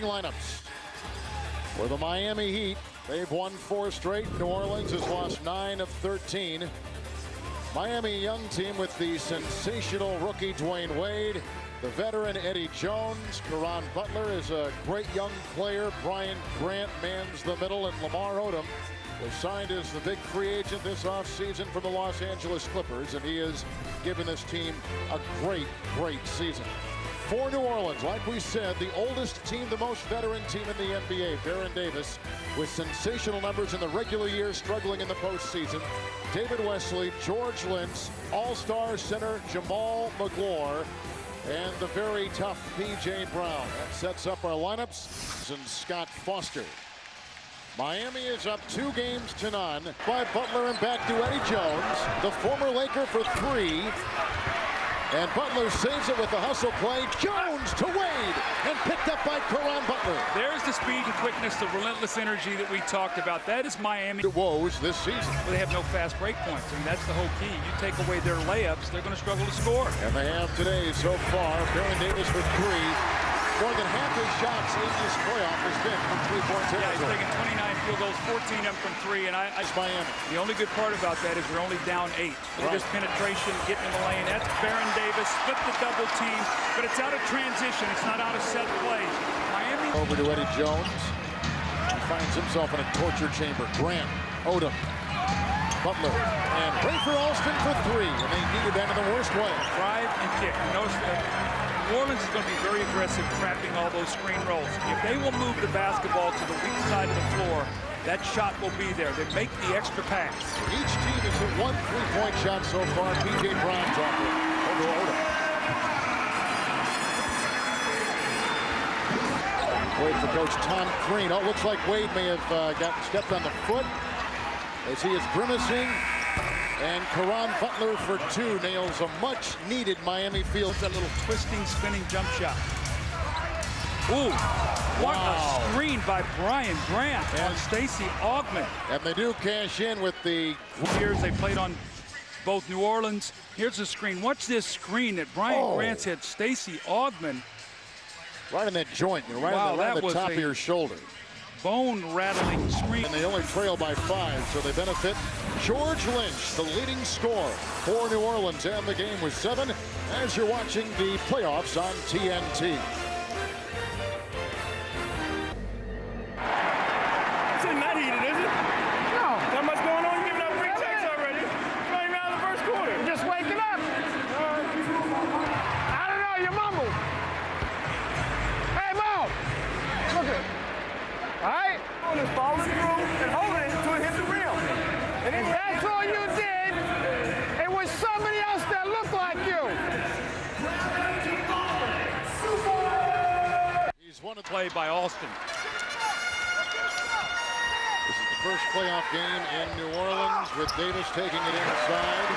Lineups for the Miami Heat. They've won 4 straight. New Orleans has lost 9 of 13. Miami young team with the sensational rookie Dwayne Wade, the veteran Eddie Jones. Caron Butler is a great young player. Brian Grant mans the middle, and Lamar Odom was signed as the big free agent this offseason from the Los Angeles Clippers, and he has given this team a great season. For New Orleans, like we said, the oldest team, the most veteran team in the NBA, Baron Davis, with sensational numbers in the regular year, struggling in the postseason. David Wesley, George Lynch, all-star center Jamal McGlure, and the very tough P.J. Brown. That sets up our lineups. And Scott Foster. Miami is up 2 games to none by Butler, and back to Eddie Jones, the former Laker, for 3. And Butler saves it with the hustle play. Jones to Wade, and picked up by Caron Butler. There's the speed and quickness, the relentless energy that we talked about. That is Miami. The woes this season. They have no fast break points. I mean, that's the whole key. You take away their layups, they're going to struggle to score. And they have today so far. Baron Davis with 3. More than half his shots in this playoff has been from 3-point territory. Yeah, he's taken 29 field goals, 14 of them from 3. And It's Miami. The only good part about that is they're only down 8. Look at this penetration, getting in the lane. That's Baron Davis, split the double team, but it's out of transition. It's not out of set play. Miami. Over to Eddie Jones. He finds himself in a torture chamber. Grant, Odom, Butler, and Rafer Alston for 3. And they needed that in the worst way. Drive and kick. Notice New Orleans is going to be very aggressive, trapping all those screen rolls. If they will move the basketball to the weak side of the floor, that shot will be there. They make the extra pass. Each team has hit 1 3-point shot so far. P.J. Brown's off it. Over to Odom. Wait for Coach Tom Crean. Oh, looks like Wade may have gotten stepped on the foot as he is grimacing. And Caron Butler for 2 nails a much-needed Miami field. That little twisting, spinning jump shot. Ooh, what a screen by Brian Grant on Stacey Augmon. And they do cash in with the years they played on both New Orleans. Here's the screen. Watch this screen that Brian Grant's hit Stacey Augmon. Right in that joint, right on the top of your shoulder. Bone-rattling screen. And they only trail by 5, so they benefit. George Lynch, the leading scorer for New Orleans, and the game was 7 as you're watching the playoffs on TNT. It's not heated, is it? No. Not much going on. You're giving up 3 checks already. You're not even out of the first quarter. You're just waking up. I don't know. You mumbled. Hey, Mo. Look at it. All right? Just following through and holding it until it hits the rim. And then that's all you did. It was somebody else that looked like you. He's won a play by Alston. This is the first playoff game in New Orleans with Davis taking it inside.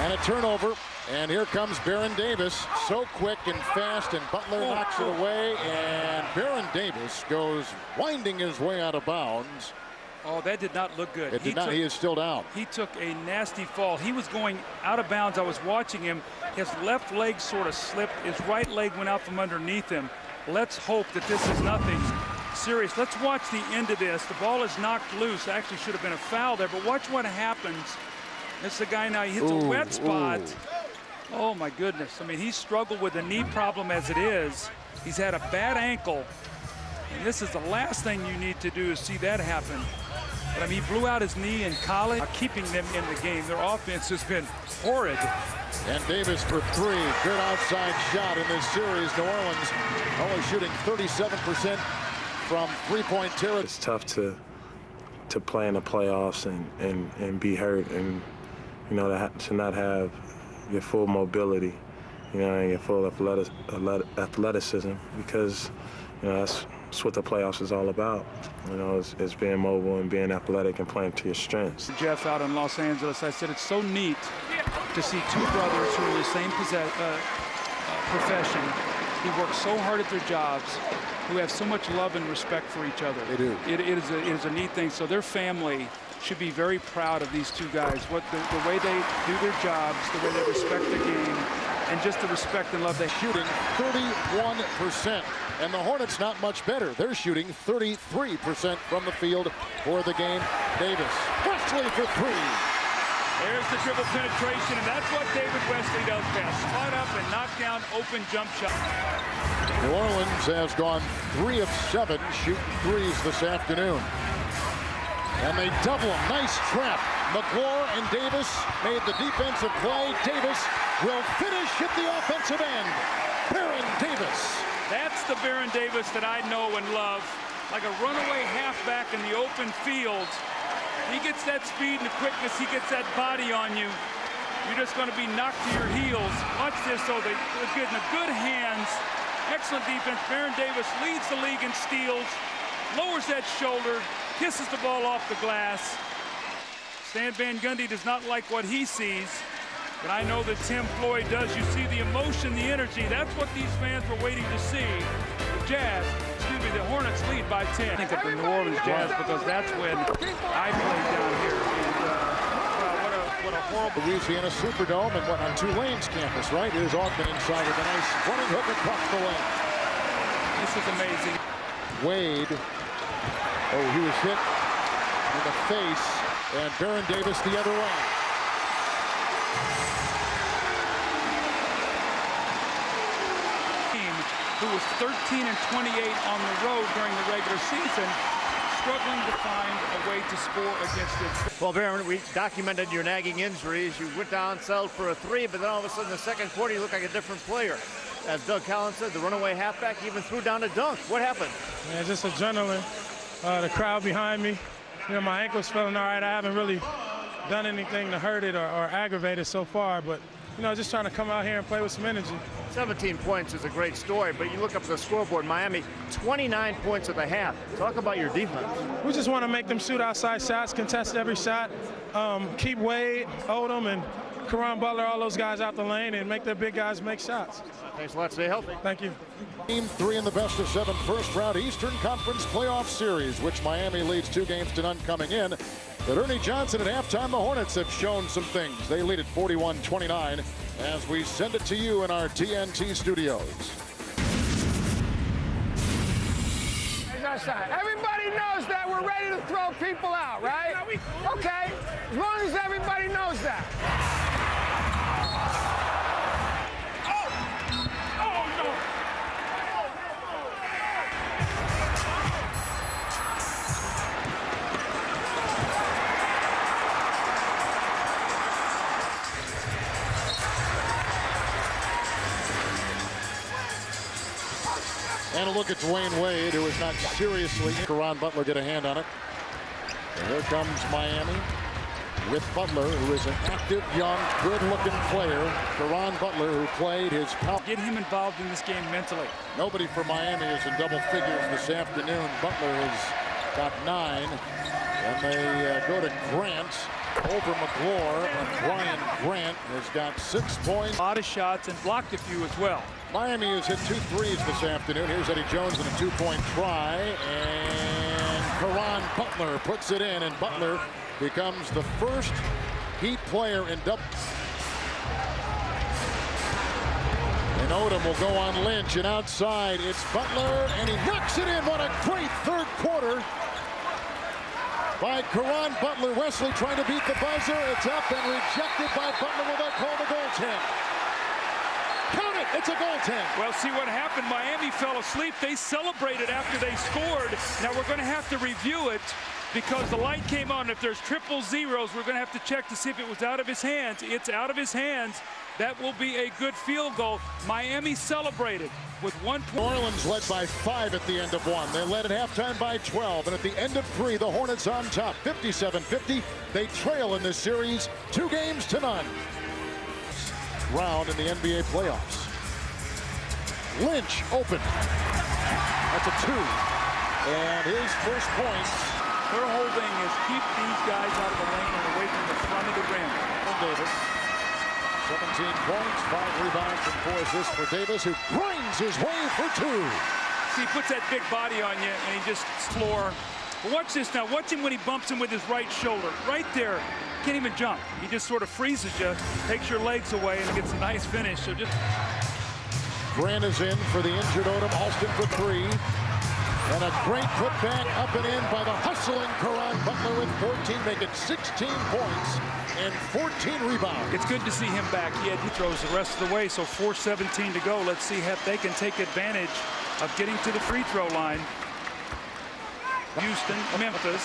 And a turnover. And here comes Baron Davis, so quick and fast, and Butler knocks it away, and Baron Davis goes winding his way out of bounds. Oh, that did not look good. It did not. He is still down. He took a nasty fall. He was going out of bounds. I was watching him. His left leg sort of slipped. His right leg went out from underneath him. Let's hope that this is nothing serious. Let's watch the end of this. The ball is knocked loose. Actually should have been a foul there, but watch what happens. It's the guy now. He hits a wet spot. Oh, my goodness. I mean, he's struggled with a knee problem as it is. He's had a bad ankle. And this is the last thing you need to do is see that happen. But, I mean, he blew out his knee in college, keeping them in the game. Their offense has been horrid. And Davis for 3. Good outside shot in this series. New Orleans only shooting 37% from 3-point territory. It's tough to play in the playoffs and be hurt and, you know, to not have your full mobility, you know, and your full athleticism, because, you know, that's what the playoffs is all about. You know, it's being mobile and being athletic and playing to your strengths. Jeff out in Los Angeles, I said it's so neat to see 2 brothers who are in the same profession, who work so hard at their jobs, who have so much love and respect for each other. They do. It is a neat thing. So their family should be very proud of these 2 guys. The way they do their jobs, the way they respect the game, and just the respect and love they shooting 31%. And the Hornets not much better. They're shooting 33% from the field for the game. Davis, Wesley for three. There's the dribble penetration, and that's what David Wesley does best. Spot up and knock down open jump shot. New Orleans has gone 3 of 7 shooting threes this afternoon. And they double him. Nice trap. McClure and Davis made the defensive play. Davis will finish at the offensive end. Baron Davis. That's the Baron Davis that I know and love. Like a runaway halfback in the open field. He gets that speed and the quickness. He gets that body on you. You're just going to be knocked to your heels. Watch this, though. They're getting the good hands. Excellent defense. Baron Davis leads the league in steals. Lowers that shoulder. Kisses the ball off the glass. Stan Van Gundy does not like what he sees. But I know that Tim Floyd does. You see the emotion, the energy. That's what these fans were waiting to see. The Hornets lead by 10. I think of the New Orleans Jazz because that's when I played down here. And, what a horrible. Louisiana Superdome and what on Tulane's campus, right? Here's Augman inside with a nice running hook across the lane. This is amazing. Wade. Oh, he was hit in the face, and Baron Davis the other way. Who was 13 and 28 on the road during the regular season, struggling to find a way to score against it. Well, Baron, we documented your nagging injuries. You went down, settled for a three, but then all of a sudden in the second quarter, you look like a different player. As Doug Collins said, the runaway halfback even threw down a dunk. What happened? Yeah, just adrenaline. The crowd behind me. You know, my ankle's feeling all right. I haven't really done anything to hurt it or aggravate it so far, but, you know, just trying to come out here and play with some energy. 17 points is a great story, but you look up at the scoreboard, Miami, 29 points at the half. Talk about your defense. We just want to make them shoot outside shots, contest every shot, keep Wade, Odom, and Caron Butler, all those guys out the lane, and make their big guys make shots. Thanks a lot. Stay healthy. Thank you. Game 3 in the best-of-7 first-round Eastern Conference playoff series, which Miami leads 2-0 coming in. But Ernie Johnson at halftime, the Hornets have shown some things. They lead at 41-29 as we send it to you in our TNT studios. Everybody knows that we're ready to throw people out, right? Okay, as long as everybody knows that. And a look at Dwayne Wade, who is not seriously. Caron Butler get a hand on it. And here comes Miami with Butler, who is an active, young, good-looking player. Caron Butler, who played his power. Get him involved in this game mentally. Nobody for Miami is in double figures this afternoon. Butler has got 9. And they go to Grant over McClure, and Brian Grant has got 6 points. A lot of shots and blocked a few as well. Miami has hit 2 threes this afternoon. Here's Eddie Jones in a 2-point try, and Caron Butler puts it in, and Butler becomes the first Heat player in double. And Odom will go on Lynch, and outside it's Butler, and he knocks it in. What a great third quarter by Caron Butler. Wesley trying to beat the buzzer. It's up and rejected by Butler. Will they call the goaltend? Count it, it's a goaltend. Well, see what happened. Miami fell asleep. They celebrated after they scored. Now we're going to have to review it because the light came on. If there's triple zeros, we're going to have to check to see if it was out of his hands. It's out of his hands. That will be a good field goal. Miami celebrated with 1 point. New Orleans led by 5 at the end of 1. They led at halftime by 12. And at the end of 3, the Hornets on top, 57-50. They trail in this series 2-0. Round in the NBA playoffs. Lynch open. That's a 2. And his first points. Their whole thing is keep these guys out of the lane and away from the front of the rim. Davis. 17 points, 5 rebounds, and 4 assists for Davis, who grinds his way for 2. See, he puts that big body on you, and he just floor. But watch this now. Watch him when he bumps him with his right shoulder. Right there. Can't even jump. He just sort of freezes you, takes your legs away, and gets a nice finish. So just Grant is in for the injured Odom. Alston for three. And a great putback up and in by the hustling Caron Butler with 14, making 16 points and 14 rebounds. it's good to see him back. He throws the rest of the way, so 4:17 to go. Let's see if they can take advantage of getting to the free throw line. Houston, Memphis,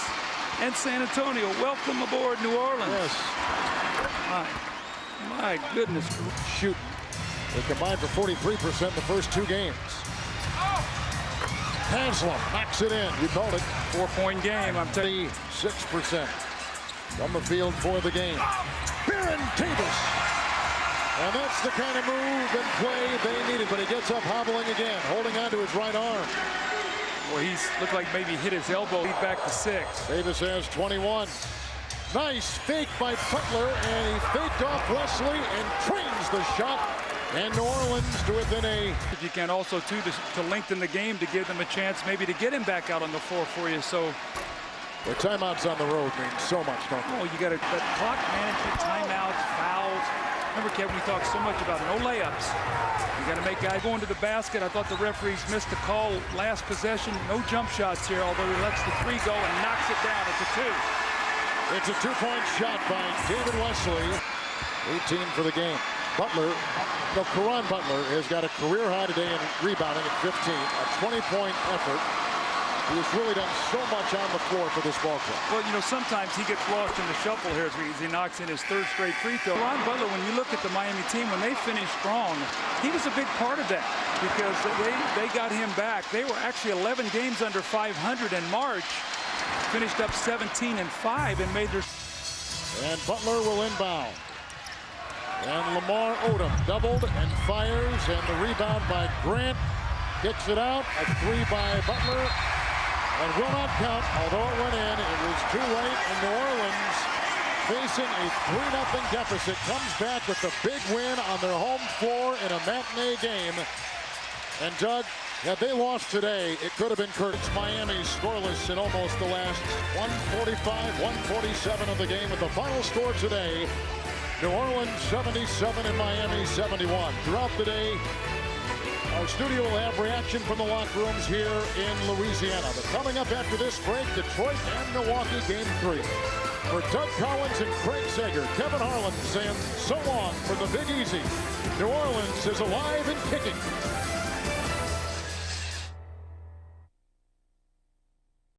and San Antonio. Welcome aboard, New Orleans. Yes. My goodness. Shooting. They combined for 43% the first two games. Haslam knocks it in. You called it. 4-point game. I'm telling you. 6% from the field for the game. Baron Davis. And that's the kind of move and play they needed. But he gets up hobbling again, holding on to his right arm. Well, he's looked like maybe hit his elbow. Lead back to 6. Davis has 21. Nice fake by Butler, and he faked off Wesley and trains the shot. And New Orleans to within a... If you can also, too, to lengthen the game, to give them a chance maybe to get him back out on the floor for you. So the timeouts on the road mean so much, don't they? oh, you got to clock management, timeouts, fouls. Remember, Kevin, we talked so much about no layups. You got to make guys going to the basket. I thought the referees missed the call last possession. No jump shots here, although he lets the 3 go and knocks it down. It's a 2. It's a 2-point shot by David Wesley. 18 for the game. Caron Butler has got a career high today in rebounding at 15. A 20-point effort. He has really done so much on the floor for this ball club. Well, you know, sometimes he gets lost in the shuffle here as he knocks in his 3rd straight free throw. Caron Butler, when you look at the Miami team, when they finished strong, he was a big part of that because they got him back. They were actually 11 games under 500 in March, finished up 17-5 and made their... And Butler will inbound. And Lamar Odom doubled and fires, and the rebound by Grant. Kicks it out. A 3 by Butler. And will not count, although it went in. It was too late, and New Orleans, facing a 3-0 deficit, comes back with the big win on their home floor in a matinee game. And Doug, had they lost today, it could have been Curtis. Miami scoreless in almost the last 145, 147 of the game, with the final score today. New Orleans 77 and Miami 71. Throughout the day, our studio will have reaction from the locker rooms here in Louisiana. But coming up after this break, Detroit and Milwaukee Game 3. For Doug Collins and Craig Sager, Kevin Harlan saying so long from the Big Easy. New Orleans is alive and kicking.